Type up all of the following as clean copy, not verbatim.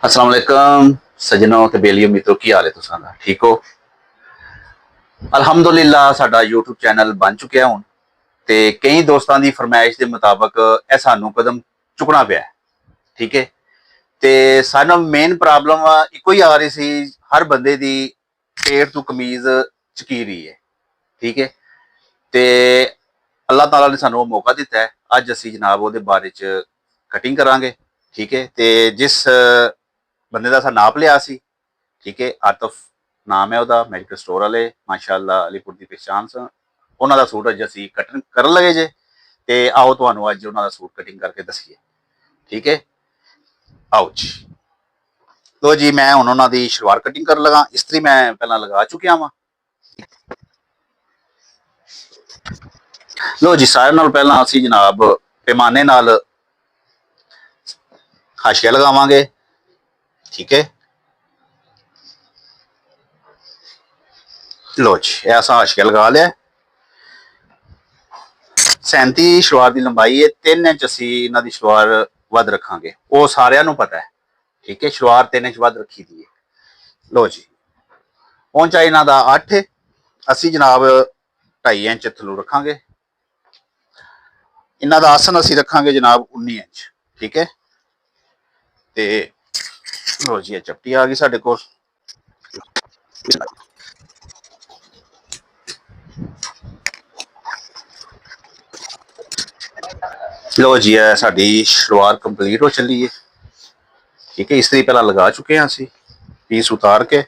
अस्सलाम वालेकुम सज्जनों ते बेलियो मित्रों, की हाल है तुसां दा? ठीक हो? अल्हम्दुलिल्लाह साडा यूट्यूब चैनल बन चुकिया हुण ते कई दोस्तां दी फरमाइश के मुताबक ਇਹ ਸਾਨੂੰ कदम चुकना ਪਿਆ। ठीक है, ਤੇ ਸਾਨੂੰ ਮੇਨ ਪ੍ਰੋਬਲਮ ਇੱਕੋ ਹੀ ਆ ਰਹੀ ਸੀ, ਹਰ ਬੰਦੇ ਦੀ ਪੇਟ ਤੋਂ ਕਮੀਜ਼ ਚਕੀ ਰਹੀ ਹੈ। ਠੀਕ ਹੈ, ਤੇ ਅੱਲਾਹ ਤਾਲਾ ਨੇ ਸਾਨੂੰ ਉਹ ਮੌਕਾ ਦਿੱਤਾ ਹੈ। ਅੱਜ ਅਸੀਂ ਜਨਾਬ ਉਹਦੇ ਬਾਰੇ ਚ ਕਟਿੰਗ ਕਰਾਂਗੇ। ਠੀਕ ਹੈ, ਤੇ ਜਿਸ ਬੰਦੇ ਦਾ ਨਾਪ ਲਿਆ ਸੀ, ਠੀਕ ਹੈ, ਆਤਫ ਨਾਮ ਹੈ ਉਹਦਾ, ਮੈਡੀਕਲ ਸਟੋਰ ਵਾਲੇ ਮਾਸ਼ਾਅੱਲਾ ਅਲੀਪੁਰ ਦੀ ਪਛਾਣ ਸਨ। ਉਹਨਾਂ ਦਾ ਸੂਟ ਅੱਜ ਅਸੀਂ ਕਟਿੰਗ ਕਰਨ ਲੱਗੇ ਜੇ, ਤੇ ਆਓ ਤੁਹਾਨੂੰ ਅੱਜ ਉਹਨਾਂ ਦਾ ਸੂਟ ਕਟਿੰਗ ਕਰਕੇ ਦਸੀਏ। ਠੀਕ ਹੈ, ਆਓ ਜੀ। ਲੋ ਜੀ, ਮੈਂ ਹੁਣ ਉਹਨਾਂ ਦੀ ਸ਼ਲਵਾਰ ਕਟਿੰਗ ਕਰਨ ਲਗਾ। ਇਸਤਰੀ ਮੈਂ ਪਹਿਲਾਂ ਲਗਾ ਚੁੱਕਿਆ ਵਾਂ। ਲੋ ਜੀ, ਸਾਰਿਆਂ ਨਾਲ ਪਹਿਲਾਂ ਅਸੀਂ ਜਨਾਬ ਪੈਮਾਨੇ ਨਾਲ ਹਾਸ਼ੀਆ ਲਗਾਵਾਂਗੇ। ਠੀਕ ਹੈ, लो जी, ऐसा हाशिया लगा लिया। 37 शलवार की लंबाई है, 3 इंच असी इन्हां दी शलवार वध रखांगे, वो सारियां नूं पता है। ठीक है, शलवार 3 इंच वध रखी दी है। लो जी, पहुंचा इन्हां दा 8 है, असी जनाब 2.5 इंच थल्लों रखांगे। इन्हां दा आसन असी रखांगे जनाब 19 इंच। ठीक है, ते लो जी, चपटी आ गई साडे कोल। लो जी, है साडी शलवार कंप्लीट हो चली है। ठीक है, इस्त्री पहला लगा चुके हैं असी, पीस उतार के,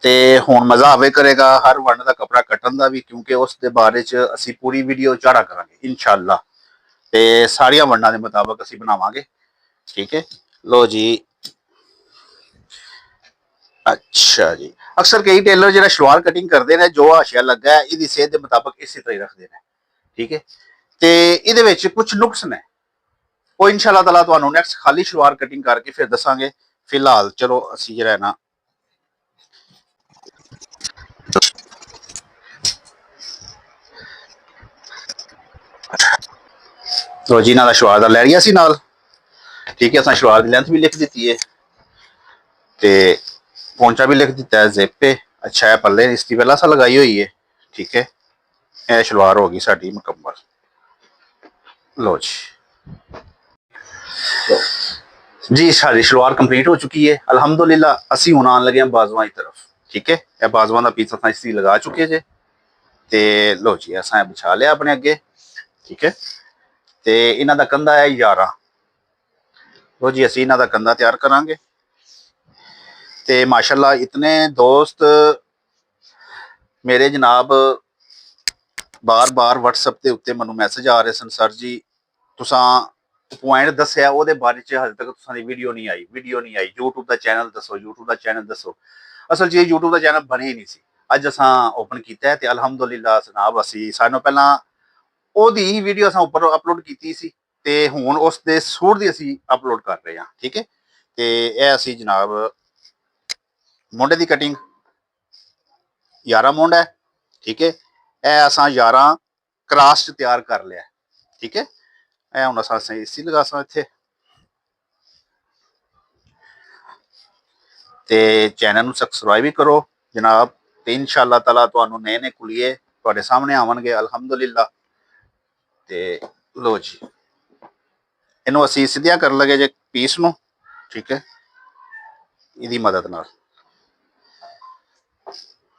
ते हुण मज़ा आवे करेगा हर वंड का कपड़ा कट्टन का भी, क्योंकि उस दे बारे च असी पूरी वीडियो चाढ़ा करांगे इंशाअल्लाह, ते सारियां वंडां दे मुताबक असी बनावांगे। ठीक है, लो जी। अच्छा जी, अक्सर कई टेलर जो शलवार कटिंग करते हैं, जो हाशिया लगा है इसकी सेहत के मुताबक इसी तरह रखते हैं। ठीक है, तो ये कुछ नुक्स ने, वो इंशाअल्लाह ताला तुहानू नैक्सट खाली शलवार कटिंग करके फिर दसांगे। फिलहाल चलो असी जो है ना तो जी, इन्हों का शलवार का लैरिया सी नाल। ठीक है, असां शलवार की लेंथ भी लिख दी है, तो पहुंचा भी लिख दिता है, जिप पे। अच्छा है, पल्ले इसकी पहला सा लगाई हुई है। ठीक है, यह शलवार होगी साड़ी मुकम्मल। लो जी, सारी शलवार कंप्लीट हो चुकी है अल्हम्दुलिल्लाह। असी हुण आन लगे बाजुआं की तरफ। ठीक है, यह बाजुआं का पीस असां इसी लगा चुके जे, ते लो जी, असां बिछा लिया अपने अगे। ठीक है, ते इन्हां दा कंधा है 11। लो जी, असी इन्हां दा कंधा तैयार करांगे। ते माशाअल्लाह इतने दोस्त मेरे जनाब बार बार व्हाट्सएप के उत्ते मैनू मैसेज आ रहे सन, सर जी तुसां पॉइंट दस्सिया ਉਹਦੇ बारे च हाले तक तुसां दी वीडियो नहीं आई। यूट्यूब का चैनल दसो, यूट्यूब का चैनल दसो। असल च यूट्यूब का चैनल बने ही नहीं सी। अज असां ओपन किया है, ते अल्हम्दुलिल्लाह जनाब असी सानों पहला ਉਹਦੀ ही वीडियो असां उपर अपलोड की सी, ते हुण उस दे सूट दी असी अपलोड कर रहे हैं। ठीक है, ते ਇਹ असी जनाब मुंडे की कटिंग 11 मुंड है। ठीक है, यह असां 11 क्रॉस च तैयार कर लिया। ठीक है, यह हुण असां इसी लगासां इत्थे, ते चैनल नूं सबसक्राइब भी करो जनाब। ते इंशाअल्लाह ताला तुहानूं नए नए कुलिए तुहाडे सामने आवणगे अल्हम्दुलिल्लाह। ते लो जी, इनू असी सीधिया कर लगे जे पीस नूं। ठीक है, इहदी मदद नाल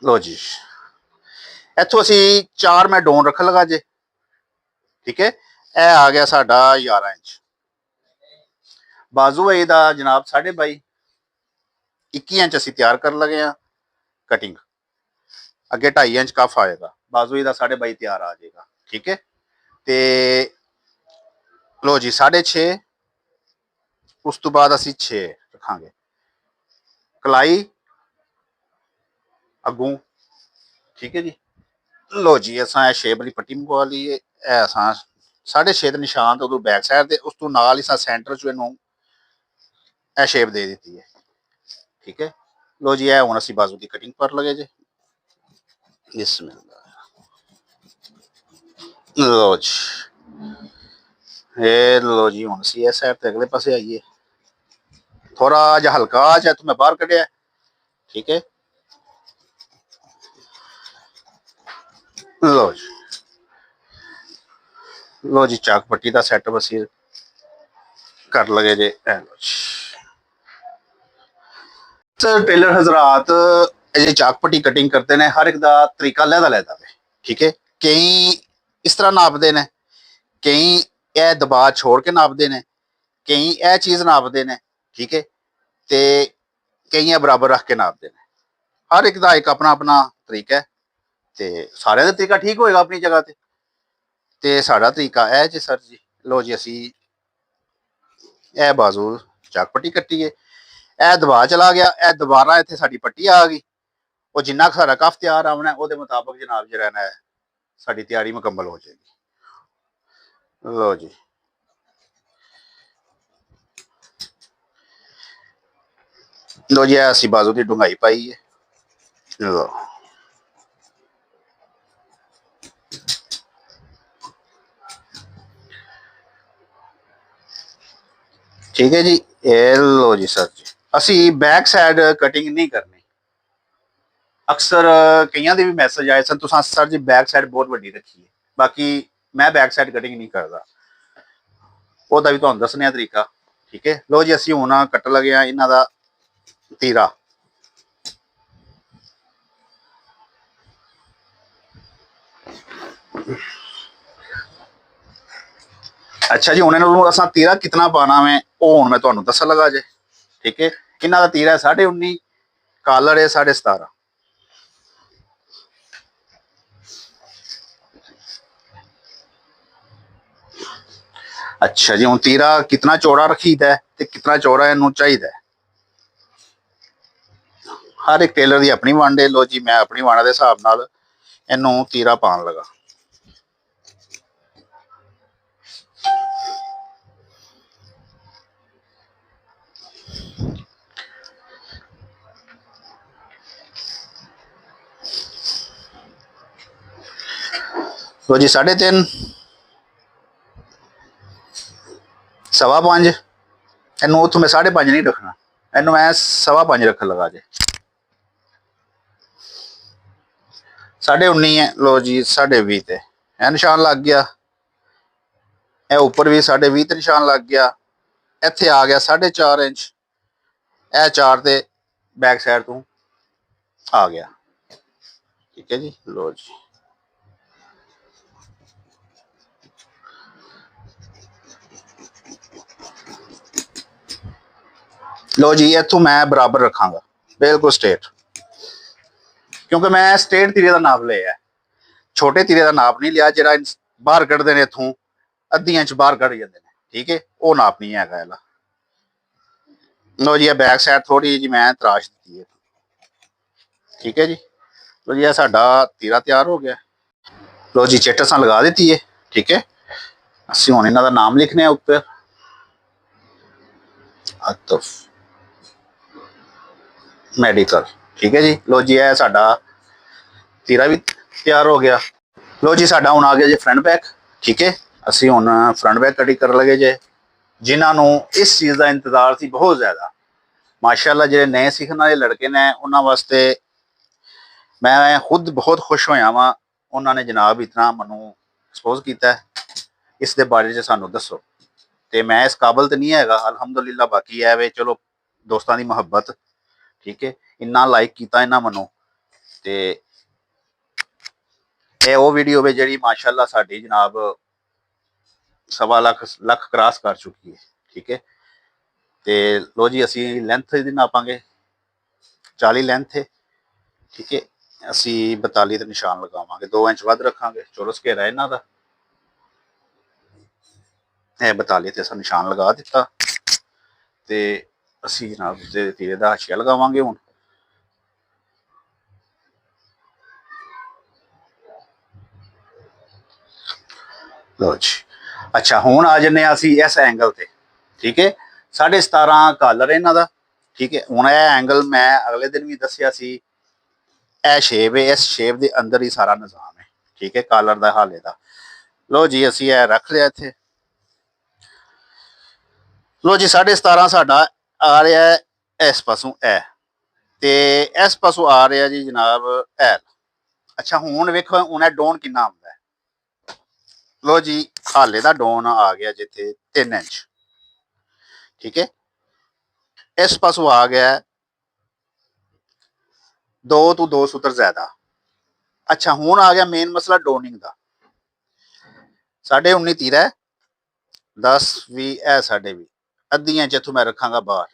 लो जी, इत्थों असी 4 मैं डोन रख लगा जे। ठीक है, यह आ गया साडा 11 इंच। बाजू है इहदा जनाब 22.5, 21 इंच असी तैयार कर लगे हैं कटिंग। अगे 2.5 इंच कफ आएगा, बाजू इहदा 22.5 तैयार आ जाएगा। ठीक है, ते लो जी 6.5, उस तो बाद असी 6 रखांगे कलाई अगू। ठीक है जी, लो जी, असां शेप वाली पट्टी मंगवा ली है। असां 6.5 के निशान तो बैक साइड से, उस तो नाल ही सेंटर चो इनू यह शेप दे दी है। ठीक है, लो जी, है हुण असी बाजू की कटिंग कर लगे जे। बिस्मिल्लाह, लो जी, ਇਹ ਲੋ ਜੀ, ਹੁਣ ਅਸੀਂ ਇਸ ਸਾਈਡ ਤੇ ਅਗਲੇ ਪਾਸੇ ਆਈਏ। ਥੋੜਾ ਜਿਹਾ ਹਲਕਾ ਜਿਹਾ ਮੈਂ ਬਾਹਰ ਕੱਢਿਆ, ਠੀਕ ਹੈ। ਲੋ ਜੀ, ਲੋ ਜੀ, ਚਾਕ ਪੱਟੀ ਦਾ ਸੈਟਅਪ ਅਸੀਂ ਕਰ ਲਗੇ ਜੇ। ਸਰ टेलर हजरात ये चाक पट्टी कटिंग करते हैं, हर एक का तरीका लहदा लहदा है, ठीक है। कई इस तरह नापते हैं, कई यह दबा छोड़ के नापते हैं, कई यह चीज़ नापते हैं, ठीक है। तो कई बराबर रख के नापते हैं। हर एक का एक अपना अपना तरीका है, तो सारे का तरीका ठीक होएगा अपनी जगह ते। ते साड़ा तरीका है जी सर जी। लो जी, असी यह बाजू चाक पट्टी कट्टी है, यह दबा चला गया, यह दोबारा इतने साड़ी पट्टी आ गई। वो जिन्ना सारा कफ तैयार आना है, वो मुताबिक जनाब जो रहना है साड़ी तैयारी मुकम्मल हो जाएगी। लो जी, लो जी, असी बाजू की डूंगाई पाई है। लो ठीक है जी। ये लो जी सर जी, असी बैक साइड कटिंग नहीं करनी। अक्सर कई भी मैसेज आए सन, तुसां सर जी बैक साइड बहुत वड्डी रखी है, बाकी मैं बैक साइड कटिंग नहीं करता, ਉਹਦਾ भी ਤੁਹਾਨੂੰ ਦੱਸਣੇ तरीका, ठीक है। लो जी, ਅਸੀਂ ਹੁਣ ਕੱਟ ਲਗੇ ਆ ਇਹਨਾਂ ਦਾ ਤੀਰਾ। अच्छा जी, ਹੁਣ ਇਹਨੂੰ ਅਸਾਂ ਤੀਰਾ कितना पाना है वो ਹੁਣ मैं ਤੁਹਾਨੂੰ ਦੱਸਣ लगा जे, ठीक है। ਇਹਨਾਂ ਦਾ ਤੀਰਾ 19.5, कालर है 17.5। अच्छा जी, हूँ तीरा कितना चौड़ा रखीदा है तो कितना चौड़ा इनू चाहिए। हर एक टेलर की अपनी वंड है। लो जी, मैं अपनी वंड के हिसाब नाल इनू तीरा पान लगा। लो जी, 3.5, 5.25, इनू उतों मैं 5.5 नहीं रखना, इनू मैं 5.25 रख लगा जे। 19.5 है। लो जी, 20.5 ते यह निशान लग गया, यह उपर भी 20.5 ते निशान लग गया। इत्थे आ गया 4.5 इंच, यह 4 ते बैक साइड तो आ गया, ठीक है जी। लो जी, लो जी, इतों मैं बराबर रखांगा बिल्कुल स्ट्रेट, क्योंकि मैं स्ट्रेट तीरे का नाप लिया, छोटे तीरे का नाप नहीं लिया। जरा बाहर कढ़ते हैं इतों अद्धी इंच बाहर कढ़ जाते हैं, ठीक है, वो नाप नहीं है। लो जी, बैक साइड थोड़ी जी मैं तराश दी है, ठीक है जी। लो जी, साडा तीरा तैयार हो गया। लो जी, चिट असां लगा दी है, ठीक है। असीं हुण इन्हां दा नाम लिखने उपर, आतिफ मैडिकल, ठीक है जी। लो जी, यह साडा तीरा भी तैयार हो गया। लो जी, साडा हुण आ गया जी फ्रंट बैक, ठीक है। असीं हुण फ्रंट बैक कटिंग कर लगे जे। जिन्होंने इस चीज़ का इंतजार सी बहुत ज़्यादा, माशाअल्लाह, जो नए सीखने वाले लड़के ने उन्होंने वास्ते मैं खुद बहुत खुश होया वा। उन्होंने जनाब इतना मैनू एक्सपोज किया इस दे बारे च सानू दसो, तो मैं इस काबल तो नहीं है अलहमदुलिल्लाह। बाकी है वे चलो दोस्तों की मुहब्बत, ठीक है। इन्ना लाइक किया इन्हें मैनू, तो यह वो वीडियो वे जी माशाअल्लाह साडी जनाब 1.25 लाख क्रॉस कर चुकी है, ठीक है। तो लो जी, असी लेंथ दी नापांगे 40 लेंथ है, ठीक है। असी 42 ते निशान लगावांगे, 2 इंच वध रखांगे। चलो घेरा इन्हां दा 42 ते असां निशान लगा दिता, ते असी जनाब तीरे दा हाशिया लगावांगे हुण। लो जी, अच्छा, हुण आ जन्ने असी इस एंगल ते, ठीक है। 17.5 कालर इन्हां दा, ठीक है। हुण यह एंगल मैं अगले दिन भी दस्सिया सी, यह शेप है, इस शेप के अंदर ही सारा निज़ाम है, ठीक है, कालर का हाले का। लो जी, असी यह रख लिया इत्थे, ਲੋ ਜੀ 17.5 ਸਾਡਾ ਆ ਰਿਹਾ ਹੈ ਇਸ ਪਾਸੋਂ ਐ ਤੇ ਇਸ ਪਾਸੋਂ ਆ ਰਿਹਾ ਜੀ ਜਨਾਬ ਐਲ। ਅੱਛਾ ਹੁਣ ਵੇਖੋ ਹੁਣ ਇਹ ਡੋਨ ਕਿੰਨਾ ਆਉਂਦਾ ਹੈ। ਲੋ ਜੀ ਹਾਲੇ ਦਾ ਡੋਨ ਆ ਗਿਆ ਜਿੱਥੇ 3 ਇੰਚ। ਠੀਕ ਹੈ, ਇਸ ਪਾਸੋਂ ਆ ਗਿਆ 2 ਤੋਂ 2 ਸੂਤਰ ਜ਼ਿਆਦਾ। ਅੱਛਾ ਹੁਣ ਆ ਗਿਆ ਮੇਨ ਮਸਲਾ ਡੋਨਿੰਗ ਦਾ। 19.5 ਤੀਰਾ 10 20 ਇਹ 20 ਅੱਧੀਆਂ ਇੰਚ ਇੱਥੋਂ ਮੈਂ ਰੱਖਾਂਗਾ ਬਾਹਰ।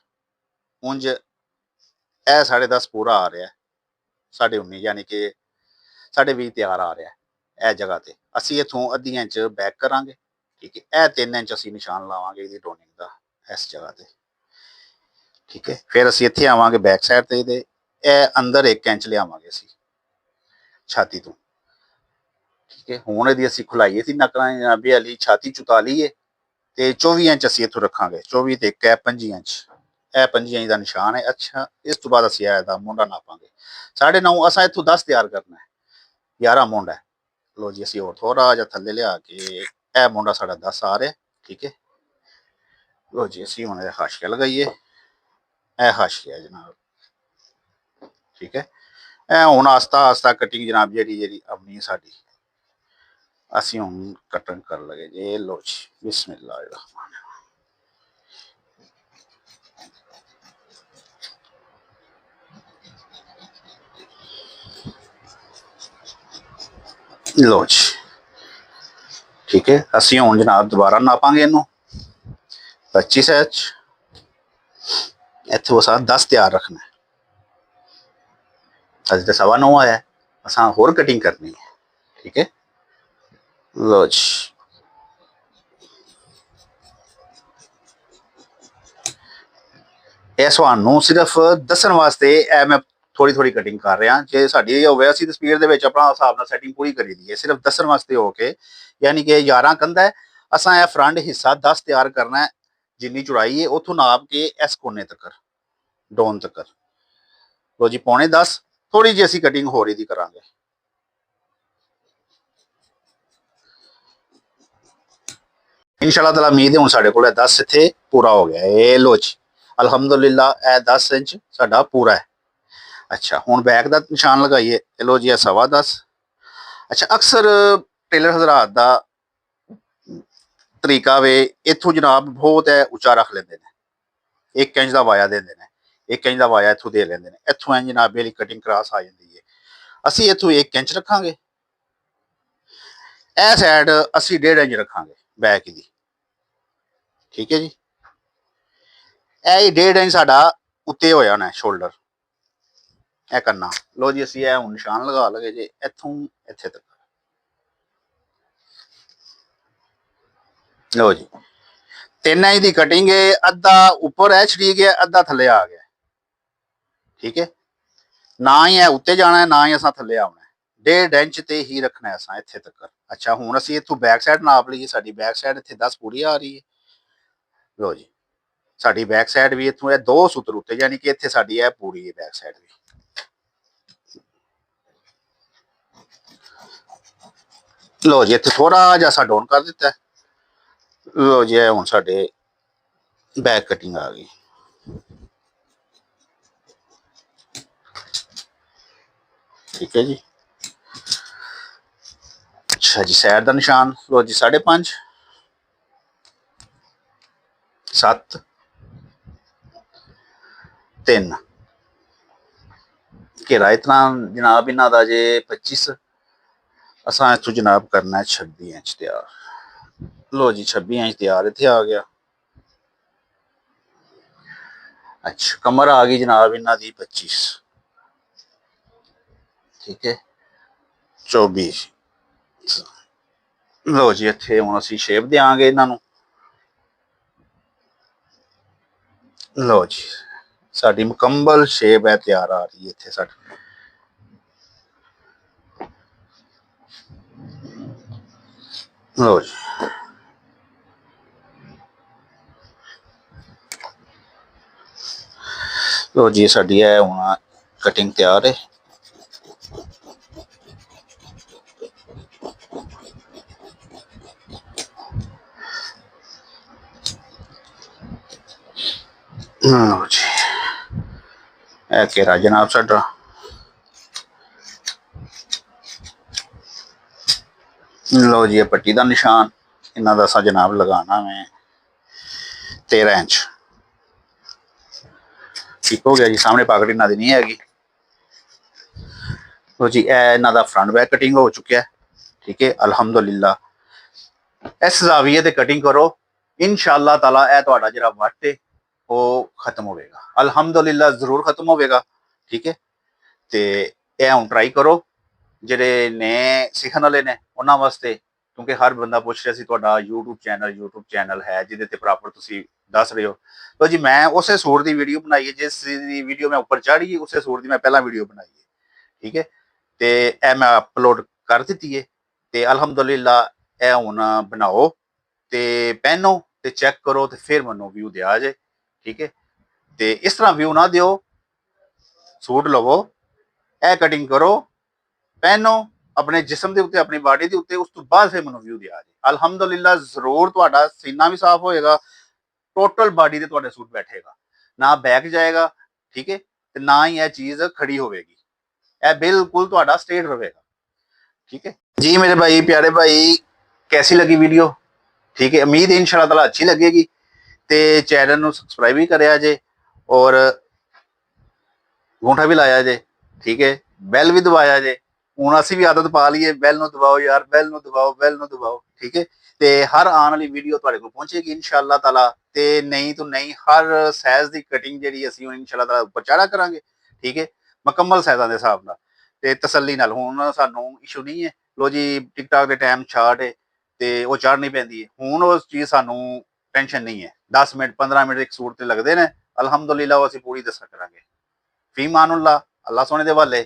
ਉਂਝ ਇਹ 10.5 ਪੂਰਾ ਆ ਰਿਹਾ 19.5 ਯਾਨੀ ਕਿ 20.5 ਤਿਆਰ ਆ ਰਿਹਾ ਇਹ ਜਗ੍ਹਾ ਤੇ। ਅਸੀਂ ਇੱਥੋਂ ਅੱਧੀਆਂ ਇੰਚ ਬੈਕ ਕਰਾਂਗੇ। ਠੀਕ ਹੈ, ਇਹ 3 ਇੰਚ ਅਸੀਂ ਨਿਸ਼ਾਨ ਲਾਵਾਂਗੇ ਇਹਦੀ ਡੋਨਿੰਗ ਦਾ ਇਸ ਜਗ੍ਹਾ ਤੇ। ਠੀਕ ਹੈ, ਫਿਰ ਅਸੀਂ ਇੱਥੇ ਆਵਾਂਗੇ ਬੈਕ ਸਾਈਡ ਤੇ ਇਹਦੇ ਇਹ ਅੰਦਰ 1 ਇੰਚ ਲਿਆਵਾਂਗੇ ਅਸੀਂ ਛਾਤੀ ਤੋਂ। ਠੀਕ ਹੈ, ਹੁਣ ਇਹਦੀ ਅਸੀਂ ਖੁਲਾਈ ਸੀ ਨਕਲਾਂ ਜਨਾਬੀ ਵਾਲੀ ਛਾਤੀ 44 ਹੈ ਤੇ 24 ਇੰਚ ਅਸੀਂ ਇੱਥੋਂ ਰੱਖਾਂਗੇ। 24 ਤੇ 1 ਹੈ 25 ਇੰਚ, ਇਹ 25 ਇੰਚ ਦਾ ਨਿਸ਼ਾਨ ਹੈ। ਅੱਛਾ ਇਸ ਤੋਂ ਬਾਅਦ ਅਸੀਂ ਇਹਦਾ ਮੋਢਾ ਨਾਪਾਂਗੇ 9.5। ਅਸਾਂ ਇੱਥੋਂ 10 ਤਿਆਰ ਕਰਨਾ ਹੈ, 11 ਮੋਢਾ। ਲੋ ਜੀ ਅਸੀਂ ਹੋਰ ਥੋੜਾ ਜਿਹਾ ਥੱਲੇ ਲਿਆ ਕੇ ਇਹ ਮੋਢਾ ਸਾਡਾ 10 ਆ ਰਿਹਾ। ਠੀਕ ਹੈ, ਲੋ ਜੀ ਅਸੀਂ ਹੁਣ ਇਹ ਹਾਸ਼ੀਆ ਲਗਾਈਏ। ਇਹ ਹਾਸ਼ੀਆ ਜਨਾਬ। ਠੀਕ ਹੈ, ਇਹ ਹੁਣ ਆਸਤਾ ਆਸਤਾ ਕਟਿੰਗ ਜਨਾਬ ਜਿਹੜੀ ਆਪਣੀ ਸਾਡੀ ਅਸੀਂ ਹੁਣ ਕਟਿੰਗ ਕਰ ਲਗੇ ਜੀ। ਲੋ ਜੀ ਬਿਸਮਿल्लाह रहमान। ਲੋ ਜੀ ਠੀਕ ਹੈ, ਅਸੀਂ ਹੁਣ ਜਨਾਬ ਦੁਬਾਰਾ ਨਾਪਾਂਗੇ ਇਹਨੂੰ 25 ਇੰਚ। ਇੱਥੋਂ ਅਸਾਂ 10 ਤਿਆਰ ਰੱਖਣਾ। ਅੱਜ ਤਾਂ 9.15 ਆਇਆ, ਅਸਾਂ ਹੋਰ ਕਟਿੰਗ ਕਰਨੀ ਹੈ। ਠੀਕ ਹੈ, ਲੋ ਜੀ ਇਹ ਤੁਹਾਨੂੰ ਸਿਰਫ ਦੱਸਣ ਵਾਸਤੇ ਇਹ ਮੈਂ ਥੋੜੀ ਥੋੜੀ ਕਟਿੰਗ ਕਰ ਰਿਹਾ। ਜੇ ਸਾਡੀ ਹੋਵੇ ਅਸੀਂ ਤਾਂ ਸਪੀਡ ਦੇ ਵਿੱਚ ਆਪਣਾ ਹਿਸਾਬ ਨਾਲ ਸੈਟਿੰਗ ਪੂਰੀ ਕਰੀ ਦੀ ਹੈ। ਸਿਰਫ ਦੱਸਣ ਵਾਸਤੇ ਹੋ ਕੇ ਯਾਨੀ ਕਿ 11 ਕੰਧਾ ਹੈ, ਅਸਾਂ ਇਹ ਫਰੰਟ ਹਿੱਸਾ 10 ਤਿਆਰ ਕਰਨਾ ਹੈ। ਜਿੰਨੀ ਚੌੜਾਈ ਹੈ ਉੱਥੋਂ ਨਾਪ ਕੇ ਇਸ ਕੋਨੇ ਤੱਕ ਡੋਨ ਤੱਕ। ਲੋ ਜੀ 9.25 ਥੋੜੀ ਜਿਹੀ ਅਸੀਂ ਕਟਿੰਗ ਹੋਰ ਇਹਦੀ ਕਰਾਂਗੇ। इंशाल्लाह ताला उम्मीद है हुण साडे कोल 10 इत्थे पूरा हो गया। ये लो जी अलहमदुलिल्लाह ए 10 इंच साडा पूरा है। अच्छा हुण बैक दा निशान लगाइए। लो जी 10.25। अच्छा अक्सर टेलर हजरात दा तरीका वे इत्थों जनाब बहुत है उच्चा रख लेंदे ने। 1 इंच दा वाया देंदे ने, 1 इंच दा वाया इत्थों दे लेंदे ने। इत्थों इंज जनाब मेरी कटिंग क्रॉस आ जांदी है। ਅਸੀਂ इत्थों 1 इंच रखांगे, ਇਹ ਸਾਈਡ ਅਸੀਂ 1.5 इंच रखांगे बैक ਦੀ। ठीक है जी, ਇਹ 1.5 इंच ਸਾਡਾ ਉੱਤੇ ਹੋਇਆ ਹੋਣਾ ਸ਼ੋਲਡਰ ਇਹ ਕਰਨਾ। ਲੋ ਜੀ ਅਸੀਂ ਇਹ ਹੁਣ ਨਿਸ਼ਾਨ ਲਗਾ ਲਗੇ ਜੇ ਇੱਥੋਂ ਇੱਥੇ ਤੱਕ। ਲੋ ਜੀ 3 इंच ਦੀ ਕਟਿੰਗ ਹੈ। ਅੱਧਾ ਉੱਪਰ ਹੈ ਛੜੀ ਗਿਆ, ਅੱਧਾ ਥੱਲੇ ਆ ਗਿਆ। ਠੀਕ ਹੈ, ਨਾ ਹੀ ਹੈ ਉੱਤੇ ਜਾਣਾ ਹੈ ਨਾ ਹੀ ਅਸਾਂ ਥੱਲੇ ਆਉਣਾ। 1.5 इंच ਤੇ ਹੀ ਰੱਖਣਾ ਅਸਾਂ ਇੱਥੇ ਤੱਕ। ਅੱਛਾ ਹੁਣ ਅਸੀਂ ਇੱਥੋਂ ਬੈਕ ਸਾਈਡ ਨਾਪ ਲਈਏ। ਸਾਡੀ ਬੈਕ ਸਾਈਡ ਇੱਥੇ 10 ਪੂਰੀ ਆ ਰਹੀ ਹੈ। ਲੋ ਜੀ ਸਾਡੀ ਬੈਕ ਸਾਈਡ ਵੀ ਇੱਥੋਂ ਇਹ 2 ਸੂਤਰ ਉੱਤੇ ਯਾਨੀ ਕਿ ਇੱਥੇ ਸਾਡੀ ਇਹ ਪੂਰੀ ਹੈ ਬੈਕ ਸਾਈਡ ਵੀ। ਲੋ ਜੀ ਇੱਥੇ ਥੋੜਾ ਜਿਹਾ ਸਾ ਡਾਊਨ ਕਰ ਦਿੱਤਾ। ਲੋ ਜੀ ਹੁਣ ਸਾਡੇ बैक कटिंग आ गई। ठीक है जी। अच्छा जी सैड का निशान लो जी 5.5 7 3 घेरा इतना जनाब इन्हों का जे 25। असा इतों जनाब करना है 26 इंच तैयार। लो जी 26 इंच तैयार इतने आ गया। अच्छा कमर आ गई जनाब इन्हों की 25। ठीक है 24। लो जी इतने हम असी शेप देंगे इन्हों। लो जी साड़ी मुकम्मल शेप है तैयार आ रही है इतने साड़ी। लो जी लो जी साड़ी है हूँ कटिंग तैयार है। ਲਓ ਜੀ ਇਹ ਘੇਰਾ ਜਨਾਬ ਸਾਡਾ। ਲਓ ਜੀ ਇਹ ਪੱਟੀ ਦਾ ਨਿਸ਼ਾਨ, ਇਹਨਾਂ ਦਾ ਅਸਾਂ ਜਨਾਬ ਲਗਾਣਾ ਮੈਂ 13 ਇੰਚ। ਠੀਕ ਹੋ ਗਿਆ ਜੀ। ਸਾਹਮਣੇ ਪਾਕਟ ਇਹਨਾਂ ਦੀ ਨਹੀਂ ਹੈਗੀ। ਲਓ ਜੀ ਇਹ ਇਹਨਾਂ ਦਾ ਫਰੰਟ ਬੈਕ ਕਟਿੰਗ ਹੋ ਚੁੱਕਿਆ। ਠੀਕ ਹੈ ਅਲਹਮਦੁਲਿਲਾ। ਇਸ ਜ਼ਾਵੀਏ ਤੇ ਕਟਿੰਗ ਕਰੋ, ਇਨਸ਼ਾਅੱਲਾ ਤਾਲਾ ਇਹ ਤੁਹਾਡਾ ਜਿਹੜਾ ਵੱਟ ਹੈ ਉਹ ਖਤਮ ਹੋਵੇਗਾ। ਅਲਹਮਦੁਲਿਲਾ ਜ਼ਰੂਰ ਖਤਮ ਹੋਵੇਗਾ। ਠੀਕ ਹੈ ਤੇ ਇਹ ਹੁਣ ਟਰਾਈ ਕਰੋ। ਜਿਹੜੇ ਨੇ ਸਿੱਖਣ ਵਾਲੇ ਨੇ ਉਹਨਾਂ ਵਾਸਤੇ, ਕਿਉਂਕਿ ਹਰ ਬੰਦਾ ਪੁੱਛ ਰਿਹਾ ਸੀ ਤੁਹਾਡਾ YouTube ਚੈਨਲ ਹੈ ਜਿਹਦੇ ਤੇ ਪ੍ਰੋਪਰ ਤੁਸੀਂ ਦੱਸ ਰਹੇ ਹੋ। ਲੋ ਜੀ ਮੈਂ ਉਸੇ ਸੂਟ ਦੀ ਵੀਡੀਓ ਬਣਾਈ ਹੈ, ਜਿਸ ਦੀ ਵੀਡੀਓ ਮੈਂ ਉੱਪਰ ਚਾੜੀ ਉਸੇ ਸੂਟ ਦੀ ਮੈਂ ਪਹਿਲਾਂ ਵੀਡੀਓ ਬਣਾਈ ਹੈ। ਠੀਕ ਹੈ ਤੇ ਇਹ ਮੈਂ ਅਪਲੋਡ ਕਰ ਦਿੱਤੀ ਹੈ। ਤੇ ਅਲਹਮਦੁਲਿਲਾ ਇਹ ਹੁਣ ਬਣਾਓ ਤੇ ਪਹਿਨੋ ਤੇ ਚੈੱਕ ਕਰੋ ਤੇ ਫਿਰ ਮੈਨੂੰ ਵਿਊ ਦਿਆ ਜੇ। ਠੀਕ ਹੈ ਤੇ ਇਸ ਤਰ੍ਹਾਂ ਵਿਊ ਨਾ ਦਿਓ। ਸੂਟ ਲਵੋ, ਇਹ ਕਟਿੰਗ ਕਰੋ, ਪਹਿਨੋ ਆਪਣੇ ਜਿਸਮ ਦੇ ਉੱਤੇ, ਆਪਣੀ ਬਾਡੀ ਦੇ ਉੱਤੇ, ਉਸ ਤੋਂ ਬਾਅਦ ਫਿਰ ਮੈਨੂੰ ਵਿਊ ਦਿਆ ਜੇ। ਅਲਹਮਦੁਲਿਲਾ ਜ਼ਰੂਰ ਤੁਹਾਡਾ ਸੀਨਾ ਵੀ ਸਾਫ਼ ਹੋਏਗਾ, ਟੋਟਲ ਬਾਡੀ ਤੇ ਤੁਹਾਡੇ ਸੂਟ ਬੈਠੇਗਾ, ਨਾ ਬੈਕ ਜਾਏਗਾ। ਠੀਕ ਹੈ ਤੇ ਨਾ ਹੀ ਇਹ ਚੀਜ਼ ਖੜੀ ਹੋਵੇਗੀ, ਇਹ ਬਿਲਕੁਲ ਤੁਹਾਡਾ ਸਟੇਟ ਰਹੇਗਾ। ठीक है जी मेरे भाई, प्यारे भाई, कैसी लगी वीडियो? ठीक है उम्मीद है इंशाल्लाह ताला अच्छी लगेगी। ते चैनल ਨੂੰ ਸਬਸਕ੍ਰਾਈਬ ਵੀ ਕਰਿਆ ਜੇ ਔਰ ਘੰਟਾ ਵੀ ਲਾਇਆ ਜੇ। ਠੀਕ ਹੈ ਬੈਲ ਵੀ ਦਬਾਇਆ ਜੇ। ਹੁਣ ਅਸੀਂ ਵੀ ਆਦਤ ਪਾ ਲਈਏ ਬੈਲ ਨੂੰ ਦਬਾਓ ਯਾਰ, ਬੈਲ ਨੂੰ ਦਬਾਓ, ਬੈਲ ਨੂੰ ਦਬਾਓ। ਠੀਕ ਹੈ ਤੇ ਹਰ ਆਉਣ ਵਾਲੀ ਵੀਡੀਓ ਤੁਹਾਡੇ ਕੋਲ ਪਹੁੰਚੇਗੀ ਇਨਸ਼ਾਅੱਲਾ ਤਾਲਾ। ਤੇ ਨਹੀਂ ਤੋਂ ਨਹੀਂ ਹਰ ਸਾਈਜ਼ ਦੀ ਕਟਿੰਗ ਜਿਹੜੀ ਅਸੀਂ ਹੁਣ ਇਨਸ਼ਾਅੱਲਾ ਤਾਲਾ ਉੱਪਰ ਚਾੜਾ ਕਰਾਂਗੇ। ਠੀਕ ਹੈ ਮੁਕੰਮਲ ਸਾਈਜ਼ਾਂ ਦੇ ਹਿਸਾਬ ਨਾਲ ਤੇ ਤਸੱਲੀ ਨਾਲ। ਹੁਣ ਸਾਨੂੰ ਇਸ਼ੂ ਨਹੀਂ ਹੈ। ਲੋ ਜੀ ਟਿਕਟਾਕ ਦੇ ਟਾਈਮ ਛਾਟ ਹੈ ਤੇ ਉਹ ਚੜ੍ਹਨੀ ਪੈਂਦੀ ਹੈ। ਹੁਣ ਉਸ ਚੀਜ਼ ਸਾਨੂੰ ਟੈਨਸ਼ਨ ਨਹੀਂ ਹੈ। 10 ਮਿੰਟ 15 ਮਿੰਟ ਇੱਕ ਸੂਟ ਤੇ ਲੱਗਦੇ ਨੇ। ਅਲਹਮਦੁਲਿਲਾ ਉਹ ਅਸੀਂ ਪੂਰੀ ਦੱਸਿਆ ਕਰਾਂਗੇ। ਫੀ ਮਾනුल्लाह, ਅੱਲਾ ਸੋਹਣੇ ਦੇ ਹਵਾਲੇ।